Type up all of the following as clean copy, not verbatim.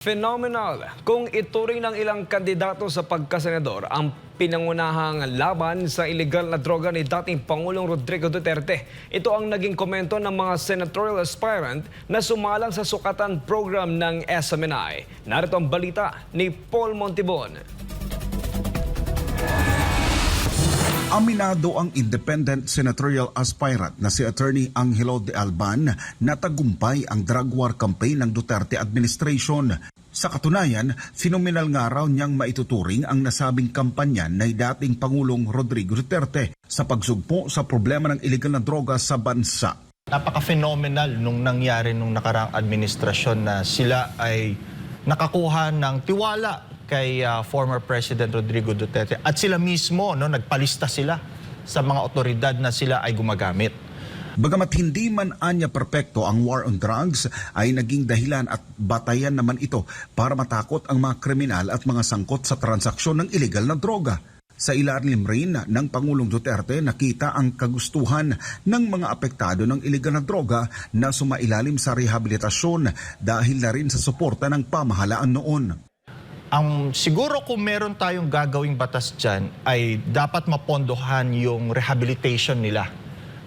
Phenomenal kung ituring ng ilang kandidato sa pagkasenador ang pinangunahang laban sa illegal na droga ni dating Pangulong Rodrigo Duterte. Ito ang naging komento ng mga senatorial aspirant na sumalang sa sukatan program ng SMNI. Narito ang balita ni Paul Montibon. Aminado ang independent senatorial aspirant na si Attorney Angelo de Alban na tagumpay ang drug war campaign ng Duterte administration. Sa katunayan, phenomenal nga raw niyang maituturing ang nasabing kampanya ng dating Pangulong Rodrigo Duterte sa pagsugpo sa problema ng illegal na droga sa bansa. Napaka-phenomenal nung nangyari nung nakaraang administrasyon na sila ay nakakuha ng tiwala kay former President Rodrigo Duterte at sila mismo nagpalista sila sa mga otoridad na sila ay gumagamit. Bagamat hindi man anya perpekto ang war on drugs, ay naging dahilan at batayan naman ito para matakot ang mga kriminal at mga sangkot sa transaksyon ng illegal na droga. Sa ilalim rin ng Pangulong Duterte, nakita ang kagustuhan ng mga apektado ng illegal na droga na sumailalim sa rehabilitasyon dahil na rin sa suporta ng pamahalaan noon. Siguro kung meron tayong gagawing batas dyan, ay dapat mapondohan yung rehabilitation nila.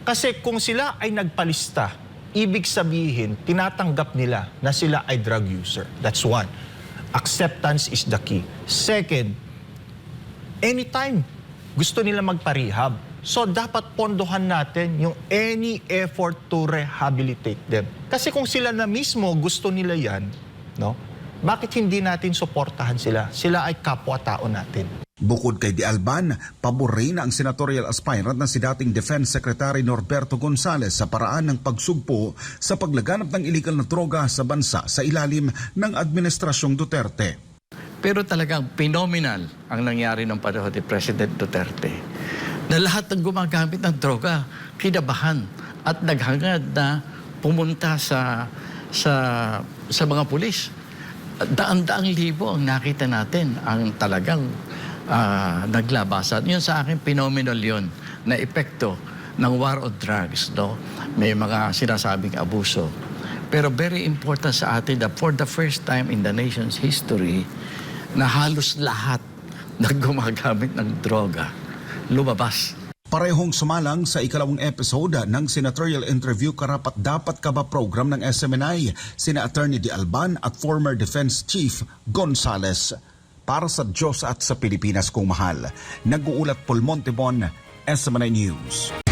Kasi kung sila ay nagpalista, ibig sabihin, tinatanggap nila na sila ay drug user. That's one. Acceptance is the key. Second, anytime gusto nila magpa-rehab. So dapat pondohan natin yung any effort to rehabilitate them. Kasi kung sila na mismo gusto nila yan, bakit hindi natin suportahan sila? Sila ay kapwa-tao natin. Bukod kay De Alban, pabor rin ang senatorial aspirant na si dating Defense Secretary Norberto Gonzales sa paraan ng pagsugpo sa paglaganap ng illegal na droga sa bansa sa ilalim ng Administrasyong Duterte. Pero talagang phenomenal ang nangyari ng panahon ni President Duterte. Na lahat ng gumagamit ng droga, kinabahan at naghangad na pumunta sa mga pulis. Daan-daang libo ang nakita natin ang talagang naglabasan. Yun sa akin, phenomenal yun na epekto ng war on drugs. May mga sinasabing abuso. Pero very important sa atin that for the first time in the nation's history, na halos lahat na gumagamit ng droga lumabas. Parehong sumalang sa ikalawang episode ng senatorial interview Karapat-Dapat Ka Ba program ng SMNI, sina Attorney De Alban at former Defense Chief Gonzales. Para sa Diyos at sa Pilipinas kong mahal, nag-uulat Paul Montibon, SMNI News.